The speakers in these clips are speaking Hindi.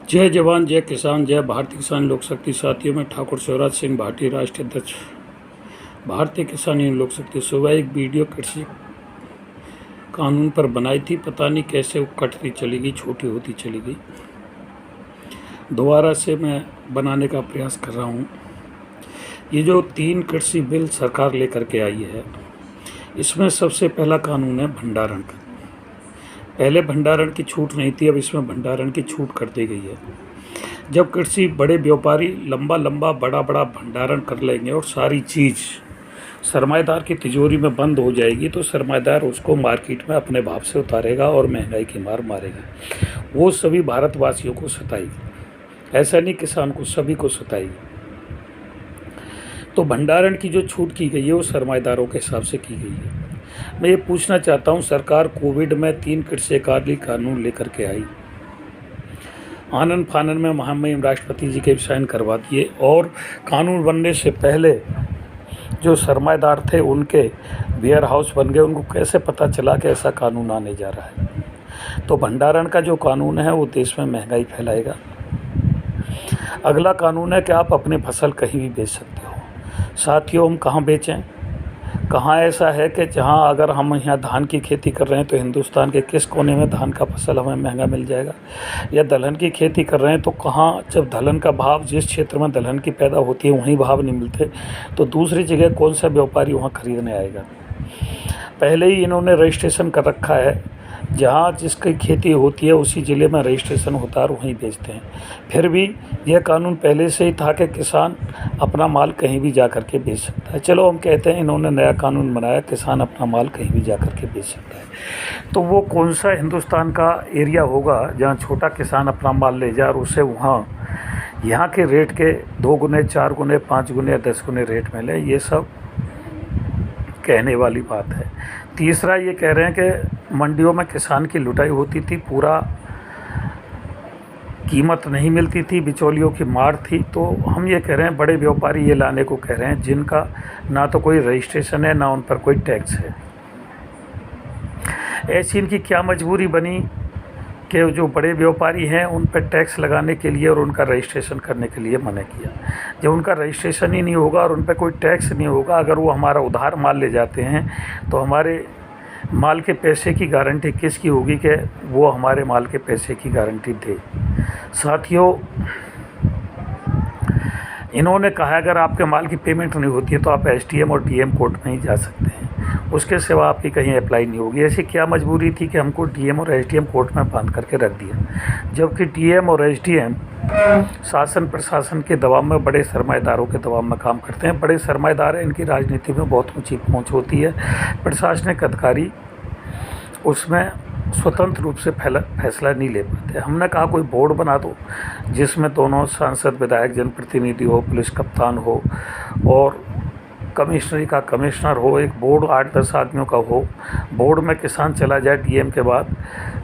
जय जवान जय किसान जय भारतीय किसान लोक शक्ति। साथियों में ठाकुर शिवराज सिंह भाटी, राष्ट्रीय अध्यक्ष भारतीय किसान यूनियन लोक शक्ति। सुबह एक वीडियो कृषि कानून पर बनाई थी, पता नहीं कैसे वो कटती चली गई, छोटी होती चली गई। दोबारा से मैं बनाने का प्रयास कर रहा हूँ। ये जो 3 कृषि बिल सरकार लेकर के आई है, इसमें सबसे पहला कानून है भंडारण का। पहले भंडारण की छूट नहीं थी, अब इसमें भंडारण की छूट कर दी गई है। जब कृषि बड़े व्यापारी लंबा बड़ा भंडारण कर लेंगे और सारी चीज़ सरमाएदार की तिजोरी में बंद हो जाएगी, तो सरमाएदार उसको मार्केट में अपने भाव से उतारेगा और महंगाई की मार मारेगा। वो सभी भारतवासियों को सताएगी, ऐसा नहीं किसान को, सभी को सताएगी। तो भंडारण की जो छूट की गई है वो सरमाएदारों के हिसाब से की गई है। मैं ये पूछना चाहता हूँ, सरकार कोविड में 3 कृषि कानून लेकर के आई, आनन फानन में महामहिम राष्ट्रपति जी के साइन करवा दिए, और कानून बनने से पहले जो सरमाएदार थे उनके वेयर हाउस बन गए। उनको कैसे पता चला कि ऐसा कानून आने जा रहा है? तो भंडारण का जो कानून है वो देश में महंगाई फैलाएगा। अगला कानून है कि आप अपनी फसल कहीं भी बेच सकते हो। साथियों, हम कहाँ बेचें? कहाँ ऐसा है कि जहाँ अगर हम यहाँ धान की खेती कर रहे हैं तो हिंदुस्तान के किस कोने में धान का फसल हमें महंगा मिल जाएगा? या दलहन की खेती कर रहे हैं तो कहाँ, जब दलहन का भाव, जिस क्षेत्र में दलहन की पैदा होती है वहीं भाव नहीं मिलते, तो दूसरी जगह कौन सा व्यापारी वहाँ खरीदने आएगा? पहले ही इन्होंने रजिस्ट्रेशन कर रखा है, जहाँ जिसकी खेती होती है उसी ज़िले में रजिस्ट्रेशन होता है और वहीं बेचते हैं। फिर भी यह कानून पहले से ही था कि किसान अपना माल कहीं भी जा कर के बेच सकता है। चलो, हम कहते हैं इन्होंने नया कानून बनाया, किसान अपना माल कहीं भी जा कर के बेच सकता है। तो वो कौन सा हिंदुस्तान का एरिया होगा जहाँ छोटा किसान अपना माल ले जाए और उसे वहाँ यहाँ के रेट के 2 गुने, 4 गुने, 5 गुने या 10 गुने रेट मिले? ये सब कहने वाली बात है। तीसरा, ये कह रहे हैं कि मंडियों में किसान की लुटाई होती थी, पूरा कीमत नहीं मिलती थी, बिचौलियों की मार थी। तो हम ये कह रहे हैं, बड़े व्यापारी ये लाने को कह रहे हैं जिनका ना तो कोई रजिस्ट्रेशन है, ना उन पर कोई टैक्स है। ऐसी इनकी क्या मजबूरी बनी कि जो बड़े व्यापारी हैं उन पर टैक्स लगाने के लिए और उनका रजिस्ट्रेशन करने के लिए मना किया? जब उनका रजिस्ट्रेशन ही नहीं होगा और उन पर कोई टैक्स नहीं होगा, अगर वो हमारा उधार माल ले जाते हैं तो हमारे माल के पैसे की गारंटी किसकी होगी कि वो हमारे माल के पैसे की गारंटी दे? साथियों, इन्होंने कहा अगर आपके माल की पेमेंट नहीं होती है तो आप एसडीएम और डीएम कोर्ट में ही जा सकते हैं, उसके सिवा आपकी कहीं अप्लाई नहीं होगी। ऐसी क्या मजबूरी थी कि हमको डीएम और एसडीएम कोर्ट में बांध करके रख दिया, जबकि डीएम और एसडीएम शासन प्रशासन के दबाव में, बड़े सरमाएदारों के दबाव में काम करते हैं। बड़े सरमाएदार हैं, इनकी राजनीति में बहुत ऊंची पहुंच होती है। प्रशासनिक अधिकारी उसमें स्वतंत्र रूप से फैसला नहीं ले पाते। हमने कहा कोई बोर्ड बना दो जिसमें दोनों सांसद, विधायक, जनप्रतिनिधि हो, पुलिस कप्तान हो और कमिश्नरी का कमिश्नर हो। एक बोर्ड 8-10 आदमियों का हो। बोर्ड में किसान चला जाए डीएम के बाद,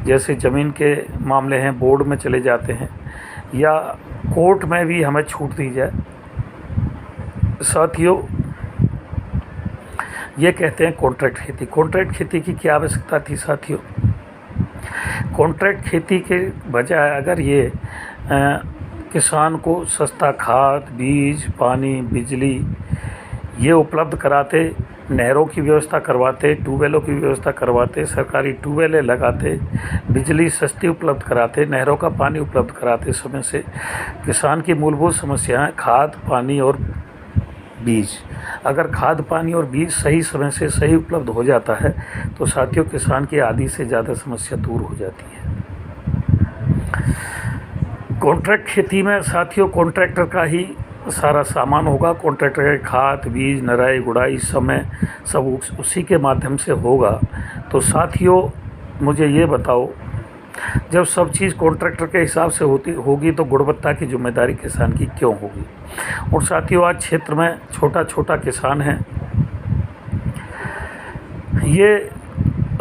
जैसे ज़मीन के मामले हैं बोर्ड में चले जाते हैं, या कोर्ट में भी हमें छूट दी जाए। साथियों, ये कहते हैं कॉन्ट्रैक्ट खेती। कॉन्ट्रैक्ट खेती की क्या आवश्यकता थी साथियों? कॉन्ट्रैक्ट खेती के बजाय अगर ये किसान को सस्ता खाद, बीज, पानी, बिजली ये उपलब्ध कराते, नहरों की व्यवस्था करवाते, ट्यूबवेलों की व्यवस्था करवाते, सरकारी ट्यूबवेलें लगाते, बिजली सस्ती उपलब्ध कराते, नहरों का पानी उपलब्ध कराते समय से, किसान की मूलभूत समस्याएं खाद, पानी और बीज, अगर खाद, पानी और बीज सही समय से सही उपलब्ध हो जाता है तो साथियों किसान की आधी से ज़्यादा समस्या दूर हो जाती है। कॉन्ट्रैक्ट खेती में साथियों कॉन्ट्रैक्टर का ही सारा सामान होगा। कॉन्ट्रैक्टर के खाद, बीज, नराई, गुड़ाई समय सब उसी के माध्यम से होगा। तो साथियों, मुझे ये बताओ, जब सब चीज़ कॉन्ट्रैक्टर के हिसाब से होगी तो गुणवत्ता की जिम्मेदारी किसान की क्यों होगी? और साथियों, आज क्षेत्र में छोटा किसान है, ये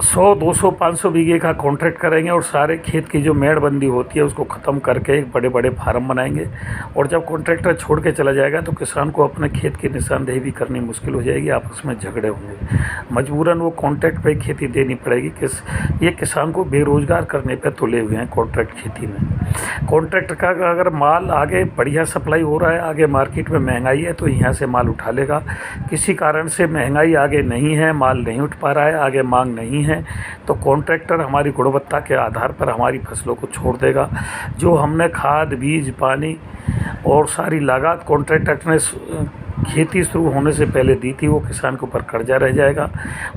100-200 500 बीघे का कॉन्ट्रैक्ट करेंगे और सारे खेत की जो मेड़बंदी होती है उसको ख़त्म करके एक बड़े बड़े फार्म बनाएंगे। और जब कॉन्ट्रैक्टर छोड़ के चला जाएगा तो किसान को अपने खेत की निशानदेही भी करनी मुश्किल हो जाएगी, आपस में झगड़े होंगे, मजबूरन वो कॉन्ट्रैक्ट पे खेती देनी पड़ेगी। ये किसान को बेरोज़गार करने पे तुले हुए हैं कॉन्ट्रैक्ट खेती में। कॉन्ट्रैक्ट का अगर माल आगे बढ़िया सप्लाई हो रहा है, आगे मार्केट में महंगाई है तो यहाँ से माल उठा लेगा। किसी कारण से महंगाई आगे नहीं है, माल नहीं उठ पा रहा है, आगे मांग नहीं है, तो कॉन्ट्रैक्टर हमारी गुणवत्ता के आधार पर हमारी फसलों को छोड़ देगा। जो हमने खाद, बीज, पानी और सारी लागत कॉन्ट्रैक्टर ने खेती शुरू होने से पहले दी थी, वो किसान के ऊपर कर्जा रह जाएगा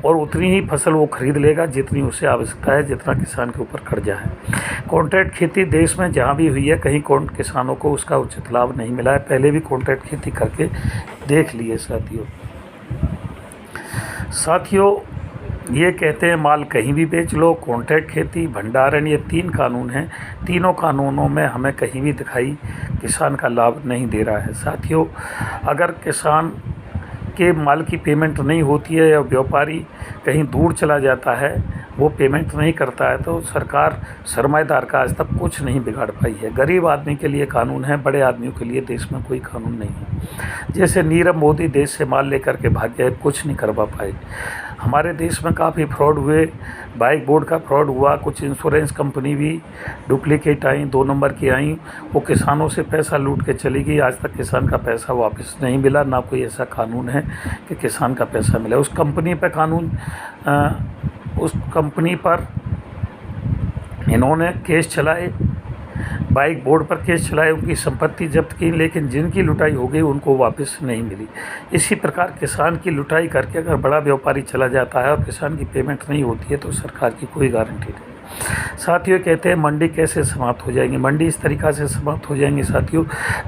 और उतनी ही फसल वो खरीद लेगा जितनी उसे आवश्यकता है, जितना किसान के ऊपर कर्जा है। कॉन्ट्रैक्ट खेती देश में जहाँ भी हुई है कहीं किसानों को उसका उचित लाभ नहीं मिला है। पहले भी कॉन्ट्रैक्ट खेती करके देख लिए साथियों। ये कहते हैं माल कहीं भी बेच लो, कॉन्ट्रैक्ट खेती, भंडारण, ये 3 कानून हैं। तीनों कानूनों में हमें कहीं भी दिखाई किसान का लाभ नहीं दे रहा है। साथियों, अगर किसान के माल की पेमेंट नहीं होती है या व्यापारी कहीं दूर चला जाता है, वो पेमेंट नहीं करता है, तो सरकार सरमाएदार का आज तक कुछ नहीं बिगाड़ पाई है। गरीब आदमी के लिए कानून है, बड़े आदमियों के लिए देश में कोई कानून नहीं है। जैसे नीरव मोदी देश से माल लेकर के भाग गए, कुछ नहीं करवा पाए। हमारे देश में काफ़ी फ्रॉड हुए, बाइक बोर्ड का फ्रॉड हुआ, कुछ इंश्योरेंस कंपनी भी डुप्लीकेट आई, 2 नंबर की आई, वो किसानों से पैसा लूट के चली गई। आज तक किसान का पैसा वापस नहीं मिला, ना कोई ऐसा कानून है कि किसान का पैसा मिला। उस कंपनी पर उस कंपनी पर इन्होंने केस चलाए, बाइक बोर्ड पर केस चलाए, उनकी संपत्ति जब्त की, लेकिन जिनकी लुटाई हो गई उनको वापस नहीं मिली। इसी प्रकार किसान की लुटाई करके अगर बड़ा व्यापारी चला जाता है और किसान की पेमेंट नहीं होती है तो सरकार की कोई गारंटी नहीं। साथियों, कहते हैं मंडी कैसे समाप्त हो जाएंगी। मंडी इस तरीक़ा से समाप्त हो जाएंगी साथियों,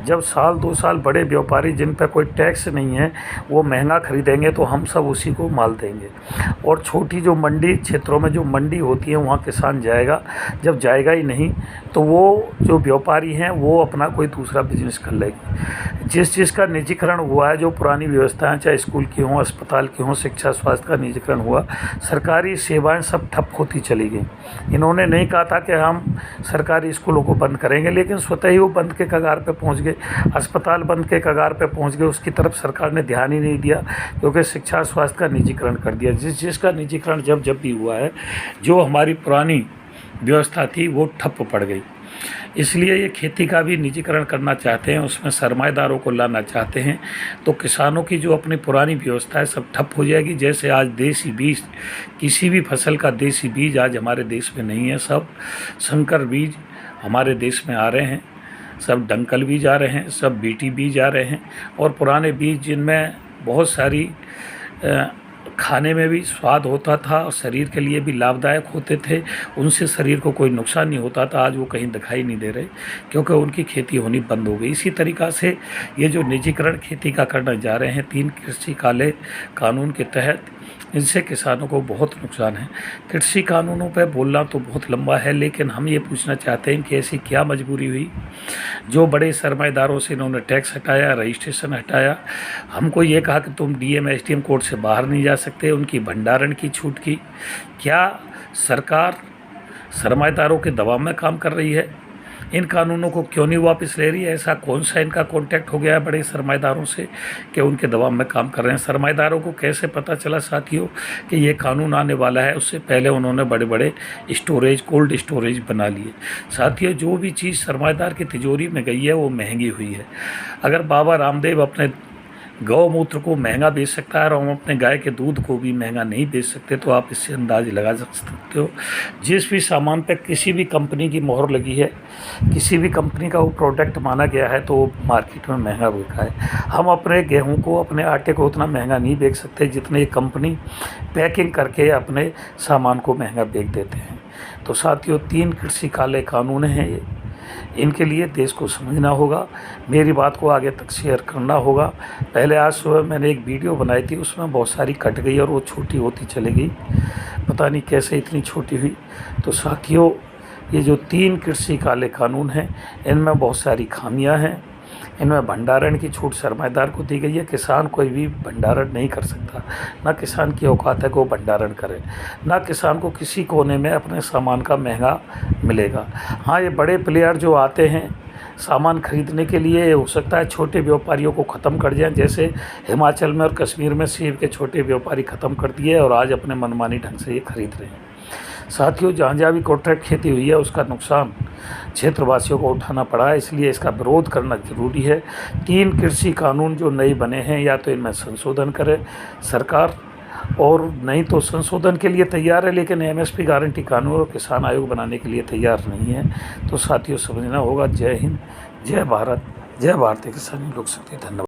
जब साल 2 साल बड़े व्यापारी जिन पर कोई टैक्स नहीं है वो महंगा खरीदेंगे तो हम सब उसी को माल देंगे, और छोटी जो मंडी क्षेत्रों में जो मंडी होती है वहाँ किसान जाएगा। जब जाएगा ही नहीं तो वो जो व्यापारी हैं वो अपना कोई दूसरा बिजनेस कर लेंगे। जिस चीज़ का निजीकरण हुआ है, जो पुरानी व्यवस्थाएं, चाहे स्कूल की हों, अस्पताल की हों, शिक्षा स्वास्थ्य का निजीकरण हुआ, सरकारी सेवाएं सब ठप होती चली गई। इन्होंने नहीं कहा था कि हम सरकारी स्कूलों को बंद करेंगे, लेकिन स्वतः ही वो बंद के कगार पे पहुंच गए। अस्पताल बंद के कगार पे पहुंच गए, उसकी तरफ सरकार ने ध्यान ही नहीं दिया, क्योंकि शिक्षा स्वास्थ्य का निजीकरण कर दिया। जिसका निजीकरण जब भी हुआ है, जो हमारी पुरानी व्यवस्था थी वो ठप पड़ गई। इसलिए ये खेती का भी निजीकरण करना चाहते हैं, उसमें सरमाएदारों को लाना चाहते हैं, तो किसानों की जो अपनी पुरानी व्यवस्था है सब ठप हो जाएगी। जैसे आज देसी बीज, किसी भी फसल का देसी बीज आज हमारे देश में नहीं है, सब संकर बीज हमारे देश में आ रहे हैं, सब डंकल बीज आ रहे हैं, सब बीटी बीज आ रहे हैं, और पुराने बीज जिनमें बहुत सारी खाने में भी स्वाद होता था और शरीर के लिए भी लाभदायक होते थे, उनसे शरीर को कोई नुकसान नहीं होता था, आज वो कहीं दिखाई नहीं दे रहे, क्योंकि उनकी खेती होनी बंद हो गई। इसी तरीक़ा से ये जो निजीकरण खेती का करने जा रहे हैं 3 कृषि काले कानून के तहत, इनसे किसानों को बहुत नुकसान है। कृषि कानूनों पर बोलना तो बहुत लंबा है, लेकिन हम ये पूछना चाहते हैं कि ऐसी क्या मजबूरी हुई जो बड़े सरमाएदारों से इन्होंने टैक्स हटाया, रजिस्ट्रेशन हटाया, हमको ये कहा कि तुम डीएम एसडीएम कोर्ट से बाहर नहीं जा सकते, उनकी भंडारण की छूट की। क्या सरकार सरमाएदारों के दबाव में काम कर रही है? इन कानूनों को क्यों नहीं वापस ले रही है? ऐसा कौन सा इनका कॉन्टैक्ट हो गया है बड़े सरमाएदारों से कि उनके दबाव में काम कर रहे हैं? सरमाएदारों को कैसे पता चला साथियों कि ये कानून आने वाला है? उससे पहले उन्होंने बड़े बड़े स्टोरेज, कोल्ड स्टोरेज बना लिए। साथियों, जो भी चीज़ सरमाएदार की तिजोरी में गई है वो महंगी हुई है। अगर बाबा रामदेव अपने गौमूत्र को महंगा बेच सकता है और हम अपने गाय के दूध को भी महंगा नहीं बेच सकते, तो आप इससे अंदाज लगा सकते हो। जिस भी सामान पे किसी भी कंपनी की मोहर लगी है, किसी भी कंपनी का वो प्रोडक्ट माना गया है, तो मार्केट में महंगा बिका है। हम अपने गेहूं को, अपने आटे को उतना महंगा नहीं बेच सकते जितने ये कंपनी पैकिंग करके अपने सामान को महंगा बेच देते हैं। तो साथियों, 3 कृषि काले कानून हैं ये, इनके लिए देश को समझना होगा, मेरी बात को आगे तक शेयर करना होगा। पहले आज सुबह मैंने एक वीडियो बनाई थी, उसमें बहुत सारी कट गई और वो छोटी होती चली गई, पता नहीं कैसे इतनी छोटी हुई। तो साथियों, ये जो 3 कृषि काले कानून हैं, इनमें बहुत सारी खामियां हैं, इनमें भंडारण की छूट सरमाएदार को दी गई है। किसान कोई भी भंडारण नहीं कर सकता, ना किसान की औकात है कि वो भंडारण करे, ना किसान को किसी कोने में अपने सामान का महंगा मिलेगा। हाँ, ये बड़े प्लेयर जो आते हैं सामान खरीदने के लिए, हो सकता है छोटे व्यापारियों को ख़त्म कर जाएं, जैसे हिमाचल में और कश्मीर में सेब के छोटे व्यापारी ख़त्म कर दिए और आज अपने मनमानी ढंग से ये खरीद रहे हैं। साथियों, जहाँ जहाँ भी कॉन्ट्रैक्ट खेती हुई है उसका नुकसान क्षेत्रवासियों को उठाना पड़ा है, इसलिए इसका विरोध करना जरूरी है। 3 कृषि कानून जो नए बने हैं, या तो इनमें संशोधन करे सरकार, और नहीं तो संशोधन के लिए तैयार है लेकिन एमएसपी गारंटी कानून और किसान आयोग बनाने के लिए तैयार नहीं है। तो साथियों, समझना होगा। जय हिंद, जय भारत, जय भारतीय किसान लोक शक्ति। धन्यवाद।